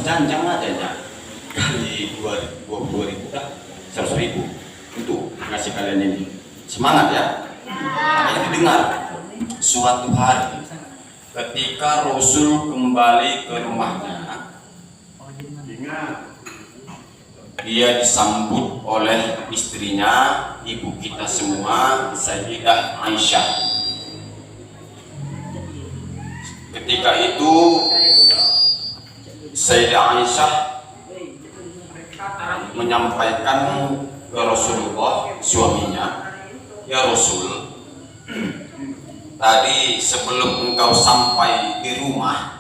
sejanjang aja ya, kali 20.000 dah 100.000 untuk ngasih kalian ini semangat ya. Makanya didengar suatu hari ketika Rasul kembali ke rumahnya, dia disambut oleh istrinya, ibu kita semua, Sayyidah Aisyah. Ketika itu Sayyidah Aisyah menyampaikan ke Rasulullah, suaminya, ya Rasul, tadi sebelum engkau sampai di rumah,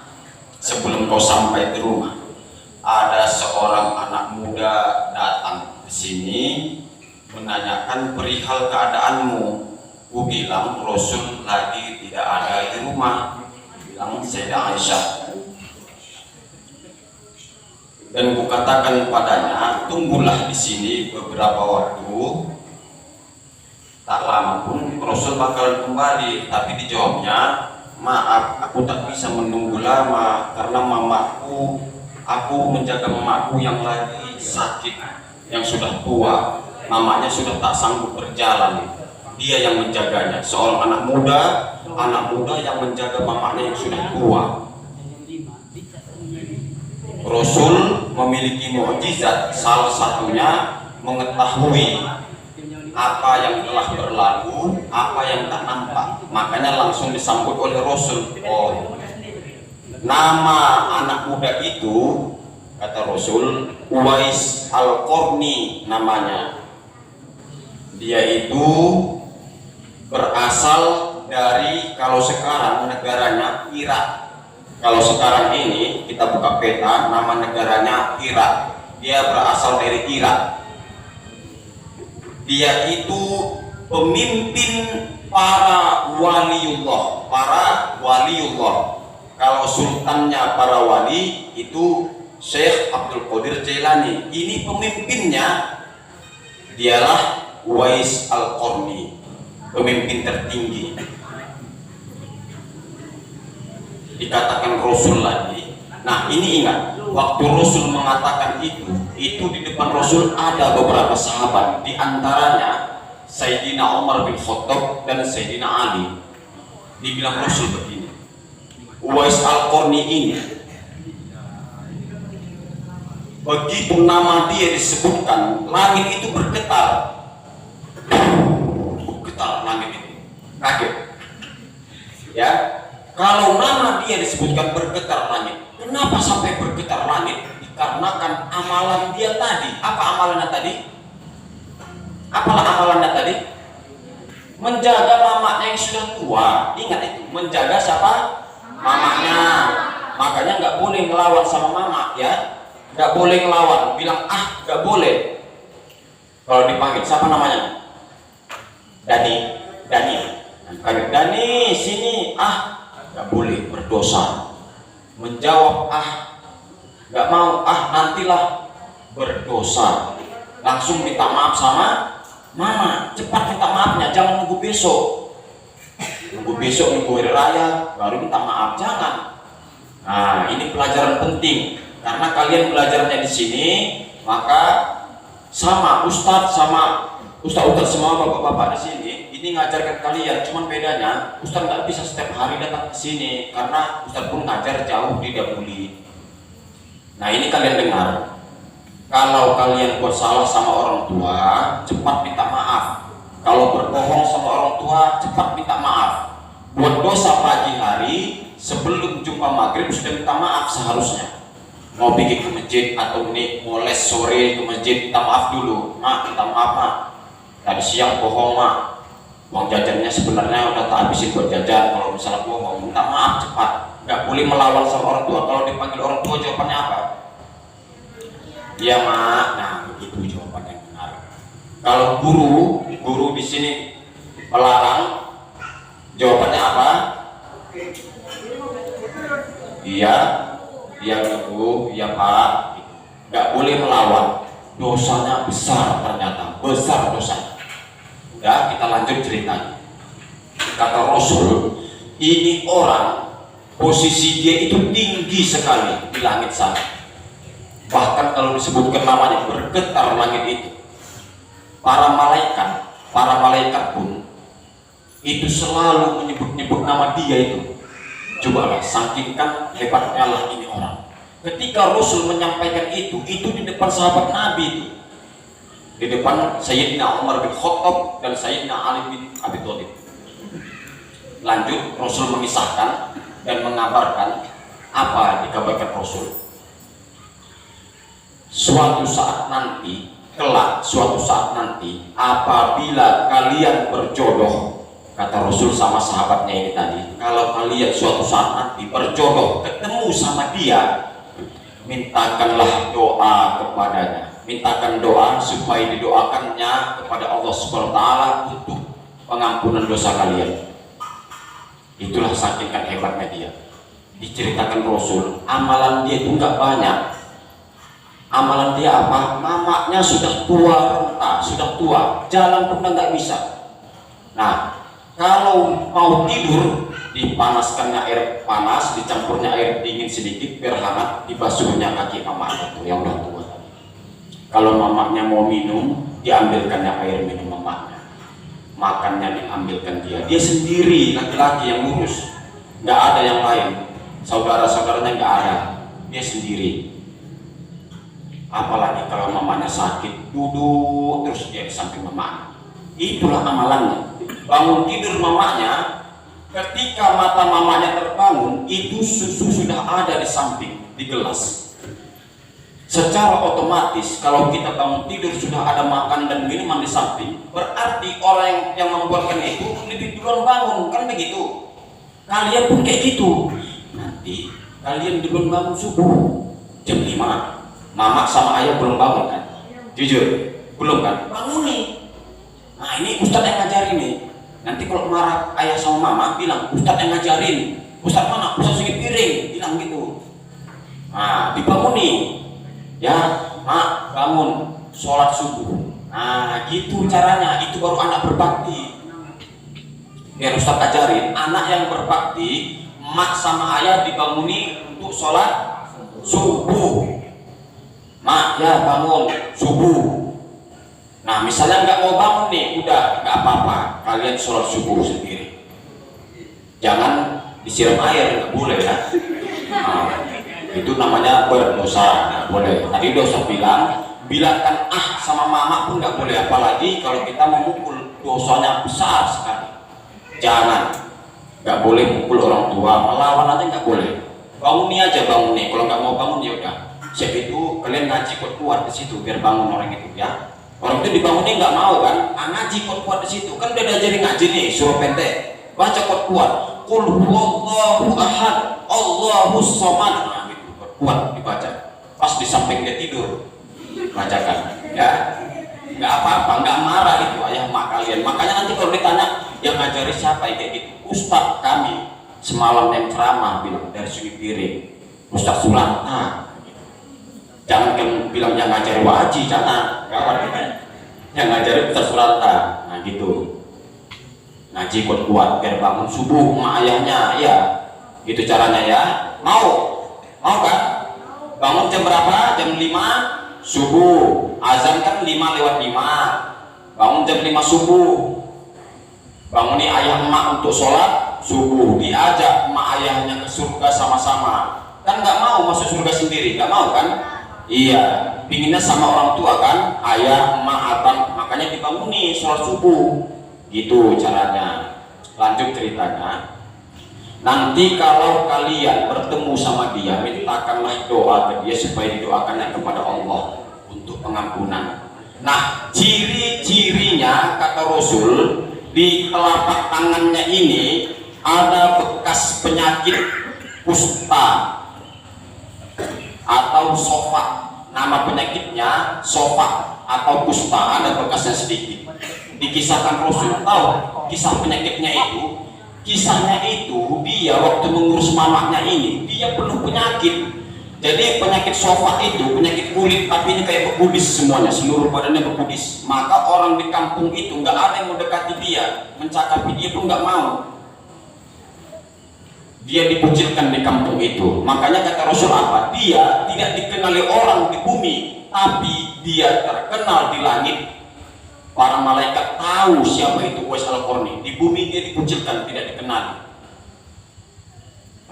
ada seorang anak muda datang ke sini menanyakan perihal keadaanmu. Ku bilang Rasul lagi tidak ada di rumah, bilang Sayyidah Aisyah. Dan ku katakan padanya, tunggulah di sini beberapa waktu. Tak lama pun Rasul bakalan kembali. Tapi dijawabnya, maaf, aku tak bisa menunggu lama karena aku menjaga mamaku yang lagi sakit, yang sudah tua. Mamanya sudah tak sanggup berjalan. Dia yang menjaganya. Seorang anak muda yang menjaga mamanya yang sudah tua. Rasul memiliki mukjizat, salah satunya mengetahui apa yang telah berlalu, apa yang tak nampak. Makanya langsung disambut oleh Rasul. Oh, nama anak muda itu, kata Rasul, Uwais Al-Qarni namanya. Dia itu berasal dari, kalau sekarang negaranya Irak. Kalau sekarang ini kita buka peta, nama negaranya Irak. Dia berasal dari Irak. Dia itu pemimpin para waliullah. Kalau sultannya para wali itu Syekh Abdul Qadir Jailani. Ini pemimpinnya, dialah Uwais Al-Qarni, pemimpin tertinggi. Dikatakan Rasul lagi. Nah, ini ingat, waktu Rasul mengatakan itu di depan Rasul ada beberapa sahabat, di antaranya Sayyidina Umar bin Khattab dan Sayyidina Ali. Dibilang Rasul begini, Uwais Al-Qarni ini, begitu nama dia disebutkan, langit itu bergetar langit itu, kaget ya. Kalau nama dia disebutkan bergetar langit, kenapa sampai bergetar langit? Dikarenakan amalan dia tadi. Apa amalannya tadi? Apalah amalannya tadi? Menjaga mamanya yang sudah tua. Ingat itu, menjaga siapa? Mamanya. Makanya nggak boleh ngelawan sama mama, ya. Nggak boleh ngelawan. Bilang nggak boleh. Kalau dipanggil siapa namanya? Dani. Dani sini, nggak boleh, berdosa. Menjawab nggak mau, nantilah, berdosa. Langsung minta maaf sama mama, cepat minta maafnya, jangan nunggu besok nunggu hari raya baru minta maaf, jangan. Nah, ini pelajaran penting karena kalian belajarnya di sini, maka sama ustadz semua bapak-bapak di sini ini ngajarkan kalian. Cuman bedanya ustadz nggak bisa setiap hari datang ke sini karena ustadz pun ngajar jauh di Dabuli. Nah, ini kalian dengar, kalau kalian buat salah sama orang tua, cepat minta maaf. Kalau berbohong sama orang tua, cepat minta maaf. Buat dosa pagi hari sebelum jumpa maghrib sudah minta maaf seharusnya. Mau pergi ke masjid atau ini mau les sore ke masjid, minta maaf dulu. Minta maaf tadi siang bohong uang jajannya sebenarnya udah tak habisin buat jajan. Kalau misalnya bohong, minta maaf cepat. Nggak boleh melawan sama orang tua. Kalau dipanggil orang tua jawabannya apa? Iya mak. Nah, begitu jawaban yang benar. Kalau guru di sini melarang, jawabannya apa? Iya ibu, iya pak. Nggak boleh melawan. Dosanya besar, ternyata besar dosanya. Ya, kita lanjut ceritanya. Kata Rasul, ini orang posisi dia itu tinggi sekali di langit sana. Bahkan kalau disebutkan namanya bergetar langit itu. Para malaikat pun itu selalu menyebut-nyebut nama dia itu. Cobalah sakitkan hebatnya lah ini orang. Ketika Rasul menyampaikan itu di depan sahabat Nabi itu, di depan Sayyidina Umar bin Khattab dan Sayyidina Ali bin Abi Thalib. Lanjut Rasul mengisahkan dan mengabarkan apa dikabarkan Rasul. Suatu saat nanti, suatu saat nanti, apabila kalian berjodoh, kata Rasul sama sahabatnya ini tadi, kalau kalian suatu saat nanti berjodoh, ketemu sama dia, mintakanlah doa kepadanya, mintakan doa supaya didoakannya kepada Allah Subhanahu wa Ta'ala untuk pengampunan dosa kalian. Itulah saking hebatnya dia. Diceritakan Rasul, amalan dia itu nggak banyak. Amalan dia apa? Mamaknya sudah tua renta, sudah tua, jalan pun nggak bisa. Nah, kalau mau tidur, dipanaskannya air panas, dicampurnya air dingin sedikit biar hangat, dibasuhnya kaki mamaknya tuh yang udah tua. Kalau mamaknya mau minum, diambilkannya air minum mamaknya. Makannya diambilkan dia sendiri, laki-laki yang ngurus, nggak ada yang lain, saudara-saudaranya nggak ada, dia sendiri. Apalagi kalau mamanya sakit, duduk terus dia di samping mamanya. Itulah amalannya. Bangun tidur mamanya, ketika mata mamanya terbangun, itu susu sudah ada di samping, di gelas. Secara otomatis kalau kita bangun tidur sudah ada makan dan minuman di samping, berarti orang yang membuatkan itu lebih duluan bangun, kan begitu. Kalian pun kayak gitu. Nanti kalian duluan bangun subuh jam 5. Mama sama ayah belum bangun kan? Jujur, belum kan? Bangun nih. Nah ini Ustadz yang ngajarin nih. Nanti kalau marah ayah sama mama bilang, Ustadz yang ngajarin. Ustadz mana? Ustadz segi piring, bilang gitu. Nah dibangun nih. Ya, mak bangun, sholat subuh. Nah, gitu caranya. Itu baru anak berbakti. Biar Ustadz ajarin, anak yang berbakti, mak sama ayah dibanguni untuk sholat subuh. Mak, ya bangun subuh. Nah, misalnya nggak mau bangun nih, udah nggak apa-apa. Kalian sholat subuh sendiri. Jangan disiram air, nggak boleh ya. Nah, itu namanya berdosa, nggak boleh. Tadi dosa bilangkan sama mama pun nggak boleh, apalagi kalau kita memukul, dosanya besar sekali. Jangan, nggak boleh mukul orang tua, melawan aja nggak boleh. Bangun aja, bangun nih. Kalau nggak mau bangun ya udah. Siap itu kalian ngaji kuat-kuat di situ biar bangun orang itu ya. Orang itu dibangunin nggak mau kan? Ngaji kuat-kuat di situ kan udah diajarin ngaji nih, suruh pendek, baca kuat-kuat. Qul huwallahu ahad, Allahus samad. Kuat dibaca, pas di samping dia tidur bacakan ya, nggak apa-apa, nggak marah itu ayah mak kalian. Makanya nanti kalau ditanya yang ngajari siapa ya kayak gitu, Ustadz kami semalam yang ceramah bilang dari segi piring, Ustadz Sulanta. Jangan kan bilang yang ngajari wajib, jangan kawan yang ngajari Ustadz Sulanta. Nah gitu, ngaji kuat-kuat biar bangun subuh sama ayahnya ya, gitu caranya ya. Mau kan? Bangun jam berapa? Jam 5 subuh. Azan kan 5:05. Bangun jam 5 subuh. Banguni ayah emak untuk sholat subuh. Diajak emak ayahnya ke surga sama-sama. Kan nggak mau masuk surga sendiri, nggak mau kan? Iya, pinginnya sama orang tua kan? Ayah, emak, abang. Makanya dibanguni sholat subuh. Gitu caranya. Lanjut ceritanya. Nanti kalau kalian bertemu sama dia, mintakanlah doa ke dia supaya didoakannya kepada Allah untuk pengampunan. Nah, ciri-cirinya kata Rasul, di telapak tangannya ini ada bekas penyakit kusta atau sofa. Nama penyakitnya sofa atau kusta, ada bekasnya sedikit. Dikisahkan Rasul, tahu kisah penyakitnya itu? Kisahnya itu dia waktu mengurus mamanya ini dia penuh penyakit. Jadi penyakit sofa itu penyakit kulit, tapi ini kayak berbudis semuanya, seluruh badannya berbudis. Maka orang di kampung itu nggak ada yang mendekati dia, mencakapi dia pun nggak mau. dia dikucilkan di kampung itu. Makanya kata Rasul apa? Dia tidak dikenali orang di bumi, tapi dia terkenal di langit. Para malaikat tahu siapa itu Uwais Al-Qarni. Di bumi dia dikucilkan, tidak dikenali.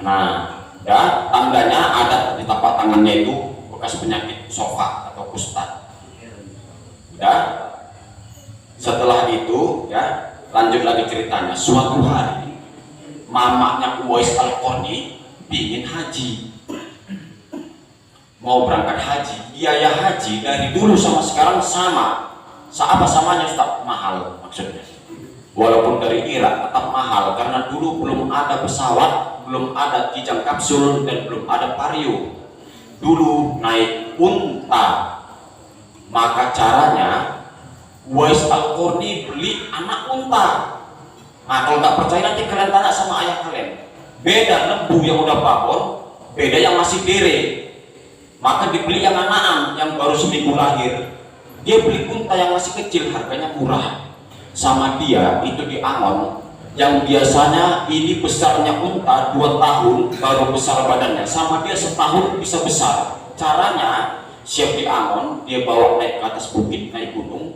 Nah, ya, tandanya ada di tapak tangannya itu bekas penyakit sofa atau kusta. Ya, setelah itu, ya, lanjut lagi ceritanya. Suatu hari, mamanya Uwais Al-Qarni ingin haji, mau berangkat haji. Biaya haji dari dulu sama sekarang sama. Apa samanya Ustaz? Mahal maksudnya. Walaupun dari Irak tetap mahal karena dulu belum ada pesawat, belum ada kijang kapsul, dan belum ada vario. Dulu naik unta. Maka caranya Uwais Al-Qarni beli anak unta. Nah, kalau nggak percaya nanti kalian tanya sama ayah kalian. Beda lembu yang udah babon, beda yang masih dere. Maka dibeli yang anakan yang baru seminggu lahir. Dia beli unta yang masih kecil, harganya murah. Sama dia itu di Angon, yang biasanya ini besarnya unta 2 tahun baru besar badannya, sama dia setahun bisa besar. Caranya siap di Angon, dia bawa naik ke atas bukit, naik gunung,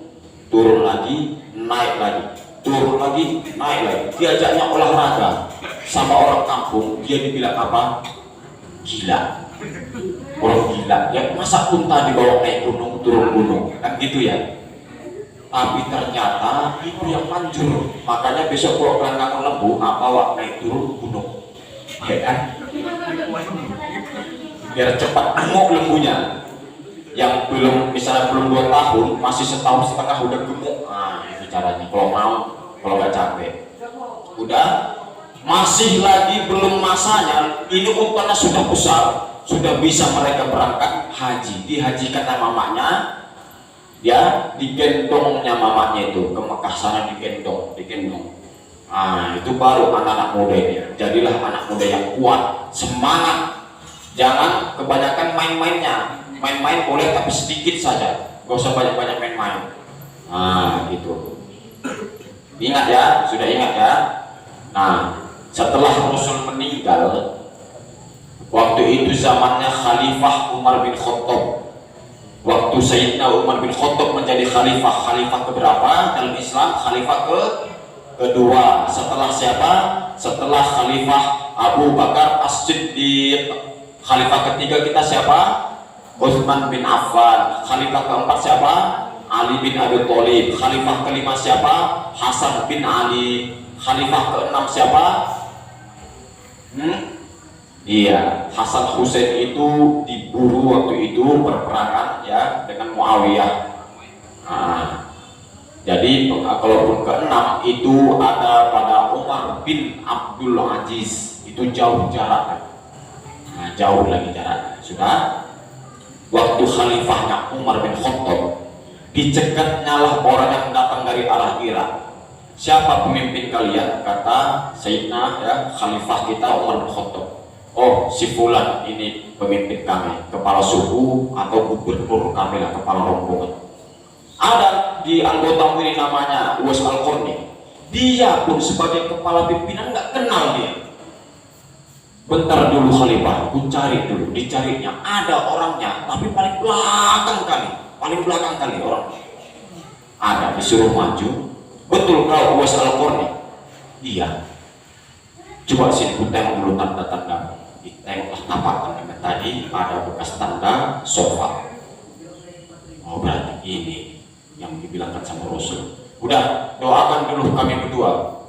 turun lagi, naik lagi, turun lagi, naik lagi. Diajaknya olahraga sama orang kampung, dia dibilang apa? Gila. Orang gila, ya masa unta dibawa naik gunung, turun gunung, kan gitu ya. Tapi ternyata itu yang manjur. Makanya besok kalau kalian ngangkut lembu, bawa naik turun gunung, ya kan? Biar cepat gemuk lembunya. Yang belum, misalnya belum 2 tahun, masih setahun setengah udah gemuk. Nah, itu caranya. Kalau mau, kalau nggak capek. Udah, masih lagi belum masanya. Ini untanya sudah besar. Sudah bisa mereka berangkat haji, dihajikan sama mamanya, ya, digendongnya mamanya itu ke Mekah sana, digendong. Nah, itu baru anak-anak muda ini. Jadilah anak muda yang kuat, semangat. Jangan kebanyakan main-mainnya. Main-main boleh tapi sedikit saja, gak usah banyak-banyak main-main. Nah, gitu. Ingat ya, sudah ingat ya. Nah, setelah Rasul meninggal, waktu itu zamannya Khalifah Umar bin Khattab. Waktu Sayyidina Umar bin Khattab menjadi khalifah keberapa dalam Islam? Khalifah kedua. Setelah siapa? Setelah Khalifah Abu Bakar As-Siddiq. Khalifah ketiga kita siapa? Utsman bin Affan. Khalifah keempat siapa? Ali bin Abi Thalib. Khalifah kelima siapa? Hasan bin Ali. Khalifah keenam siapa? Iya, Hasan Husain itu diburu waktu itu berperangan ya dengan Muawiyah. Nah, jadi kalaupun keenam itu ada pada Umar bin Abdul Aziz, itu jauh jaraknya. Nah, jauh lagi jaraknya. Sudah. Waktu khalifahnya Umar bin Khattab, dicegatnya lah orang yang datang dari arah Irak. Siapa pemimpin kalian? Kata Sayyidina ya, khalifah kita Umar bin Khattab. Oh, si fulan ini pemimpin kami, kepala suku atau gubernur kami lah, kepala rombongan. Ada di anggota ini namanya Uwais Al-Qarni. Dia pun sebagai kepala pimpinan nggak kenal dia. Bentar dulu khalifah, aku cari dulu. Dicarinya ada orangnya, tapi paling belakang kali orangnya. Ada disuruh maju. Betul kau Uwais Al-Qarni? Iya. Coba sini ku tengok dulu tanda-tanda. Ditengoklah tapak tangan tadi, ada bekas tanda sofa. Oh, berarti ini yang dibilangkan sama Rasul. Udah, doakan dulu kami berdua,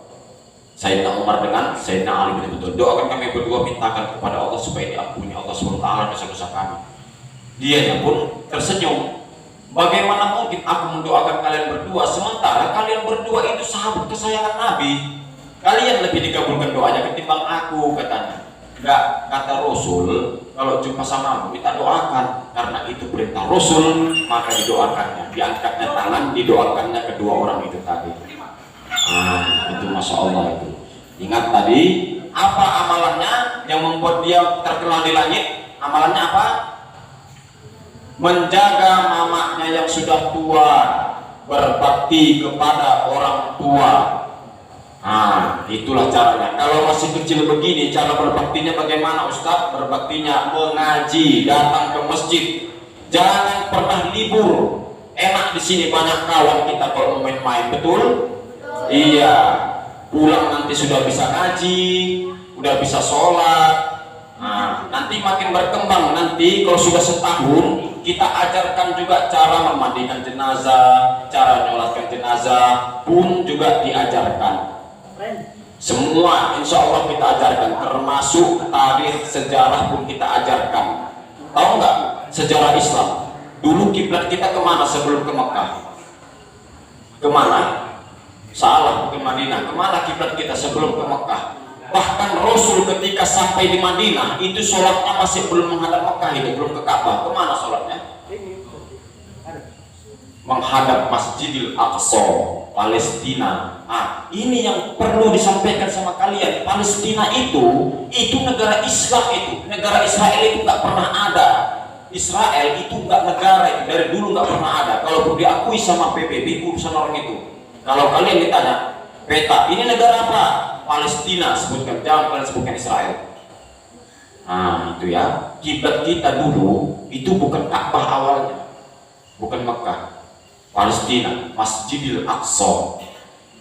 Sayyidina Umar dengan Sayyidina Ali bin Abi Thalib. Doakan kami berdua, mintakan kepada Allah supaya diampuni Allah SWT dosa-dosa kami. Dianya pun tersenyum. Bagaimana mungkin aku mendoakan kalian berdua sementara kalian berdua itu sahabat kesayangan Nabi? Kalian lebih dikabulkan doanya ketimbang aku, katanya. Enggak, kata Rasul, kalau jumpa sama aku kita doakan, karena itu perintah Rasul, maka didoakannya, diangkatnya tangan, didoakannya kedua orang itu tadi. Itu Masya Allah itu. Ingat tadi, apa amalannya yang membuat dia terkenal di langit? Amalannya apa? Menjaga mamanya yang sudah tua, berbakti kepada orang tua. Nah, itulah caranya. Kalau masih kecil begini, cara berbaktinya bagaimana Ustaz? Berbaktinya mengaji, datang ke masjid. Jangan pernah libur. Enak di sini, banyak kawan kita kalau mau main-main, betul? Iya. Pulang nanti sudah bisa ngaji, udah bisa sholat. Nah, nanti makin berkembang. Nanti kalau sudah setahun, kita ajarkan juga cara memandikan jenazah, cara nyolatkan jenazah pun juga diajarkan. Semua insya Allah kita ajarkan, termasuk tarikh sejarah pun kita ajarkan. Tahu nggak sejarah Islam? Dulu kiblat kita kemana sebelum ke Mekah? Kemana? Salah, ke Madinah. Kemana kiblat kita sebelum ke Mekah? Bahkan Rasul ketika sampai di Madinah itu sholatnya masih belum menghadap Mekah, itu belum ke Ka'bah. Kemana sholatnya? Menghadap Masjidil Aqsa, Palestina. Nah, ini yang perlu disampaikan sama kalian. Palestina itu negara Islam, itu negara Israel itu nggak pernah ada. Israel itu nggak negara, itu dari dulu nggak pernah ada. Kalau diakui sama PBB urusan orang itu. Kalau kalian ditanya peta ini negara apa, Palestina, sebutkan, jangan kalian sebutkan Israel. Nah itu ya, kiblat kita dulu itu bukan Ka'bah awalnya, bukan Mekah. Palestina, Masjidil Aqsa.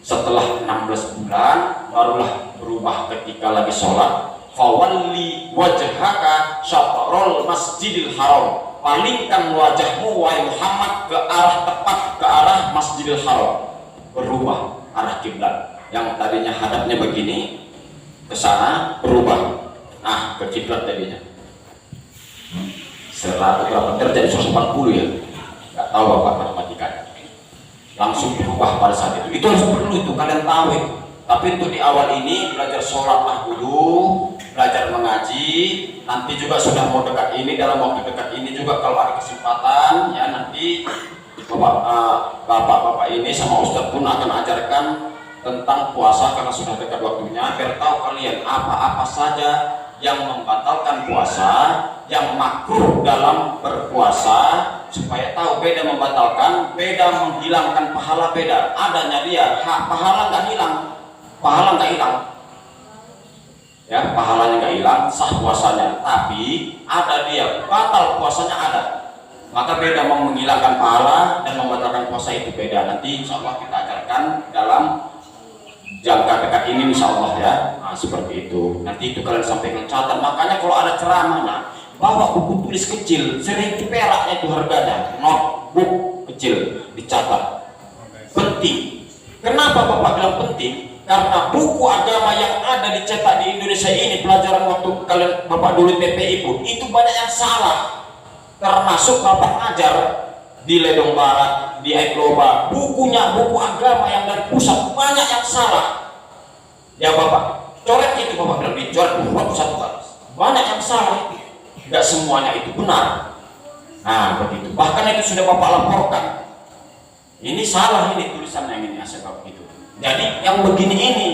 Setelah 16 bulan barulah berubah ketika lagi sholat. Fawalli wajhaka syatrul Masjidil Haram. Palingkan wajahmu wahai Muhammad ke arah tepat, ke arah Masjidil Haram. Berubah arah kiblat. Yang tadinya hadapnya begini ke sana berubah. Nah, ke kiblat tadinya. 100 berapa derajat? 140 ya. Nggak tahu Bapak matematikanya. Langsung berubah pada saat itu. Itu harus perlu, itu kalian tahu itu. Tapi untuk di awal ini belajar sholat dulu, belajar mengaji. Nanti juga sudah mau dekat ini, dalam waktu dekat ini juga kalau ada kesempatan ya nanti bapak-bapak ini sama Ustadz pun akan ajarkan tentang puasa karena sudah dekat waktunya. Biar tahu kalian apa-apa saja yang membatalkan puasa, yang makruh dalam berpuasa, supaya tahu beda membatalkan, beda menghilangkan pahala, beda. Adanya dia, pahala nggak hilang, pahala nggak hilang, ya pahalanya nggak hilang, sah puasanya. Tapi ada dia, batal puasanya ada. Maka beda mau menghilangkan pahala dan membatalkan puasa itu beda. Nanti insya Allah kita ajarkan dalam jangka dekat ini insya Allah ya. Nah, seperti itu. Nanti itu kalian sampaikan, catat. Makanya kalau ada ceramahnya, bawa buku tulis kecil, 1.000 peraknya itu harganya, notebook kecil, dicatat. Penting. Kenapa Bapak bilang penting? Karena buku agama yang ada dicetak di Indonesia ini, pelajaran waktu kalian Bapak dulu TPI pun, itu banyak yang salah. Termasuk Bapak ngajar di Ledong Barat, di Ekloba, bukunya, buku agama yang dari pusat banyak yang salah. Ya Bapak, coret itu Bapak bilang, dicoret satu kali. Banyak yang salah itu. Tidak semuanya itu benar. Nah begitu. Bahkan itu sudah Bapak laporkan. Ini salah, ini tulisan yang ini asal begitu. Jadi yang begini ini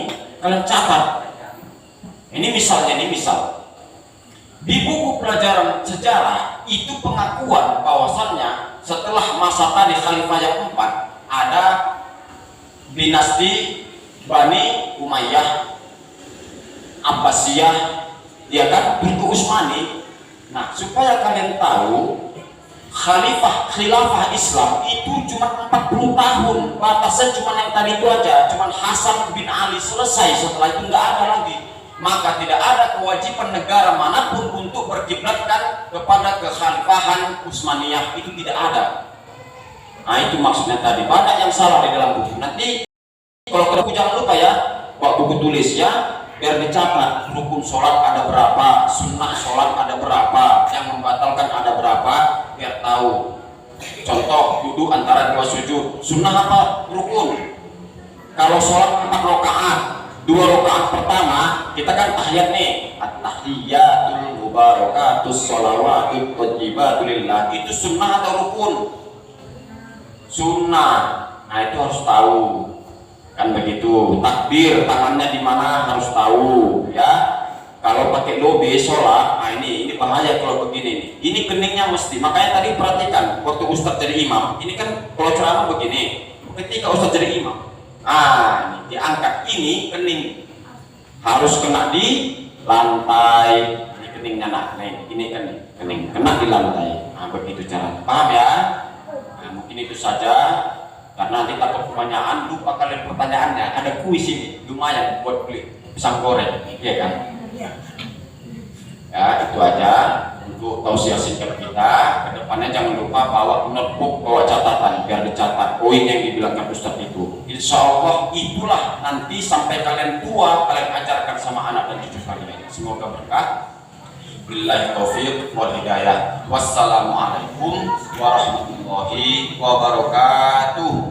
kalian catat. Ini misalnya, ini misal. Di buku pelajaran sejarah itu pengakuan bahwasannya setelah masa tadi Khalifah yang keempat ada dinasti Bani Umayyah, Abbasiyah, ya kan, Turki Utsmani. Nah, supaya kalian tahu, khilafah Islam itu cuma 40 tahun, batasnya cuma yang tadi itu aja, cuma Hasan bin Ali, selesai. Setelah itu nggak ada lagi. Maka tidak ada kewajiban negara manapun untuk berkiblatkan kepada kekhalifahan Utsmaniyah, itu tidak ada. Nah itu maksudnya tadi, banyak yang salah di dalam buku. Nanti kalau ketemu jangan lupa ya, buat buku tulis ya, biar dicatat rukun sholat ada berapa, sunnah sholat ada berapa, yang membatalkan ada berapa, biar tahu. Contoh duduk antara dua sujud, sunnah apa? Rukun. Kalau sholat 4 rakaat, 2 rakaat pertama kita kan tahiyat nih, at-tahiyatul mubarakatus sholawatut thayyibatul lillah, itu sunnah atau rukun? Sunnah. Nah itu harus tahu kan begitu. Takbir tangannya di mana harus tahu ya. Kalau pakai lobe sholat, nah ini bahaya kalau begini. Ini keningnya mesti. Makanya tadi perhatikan waktu Ustadz jadi imam, ini kan kalau ceramah begini, ketika Ustadz jadi imam Ini diangkat, ini kening harus kena di lantai. Ini keningnya ini kening kena di lantai. Begitu cara, paham ya? Mungkin itu saja, karena nanti takut kebanyakan lupa kalian pertanyaannya. Ada kuis ini lumayan buat beli pisang goreng, iya kan? Ya, itu aja untuk tausiah singkat kita. Kedepannya jangan lupa bawa notebook, bawa catatan biar dicatat poin yang dibilangkan Ustaz itu. Insya Allah itulah nanti sampai kalian tua kalian ajarkan sama anak dan cucu kalian. Semoga berkah. Billahi taufiq wal hidayah. Wassalamualaikum warahmatullahi wabarakatuh.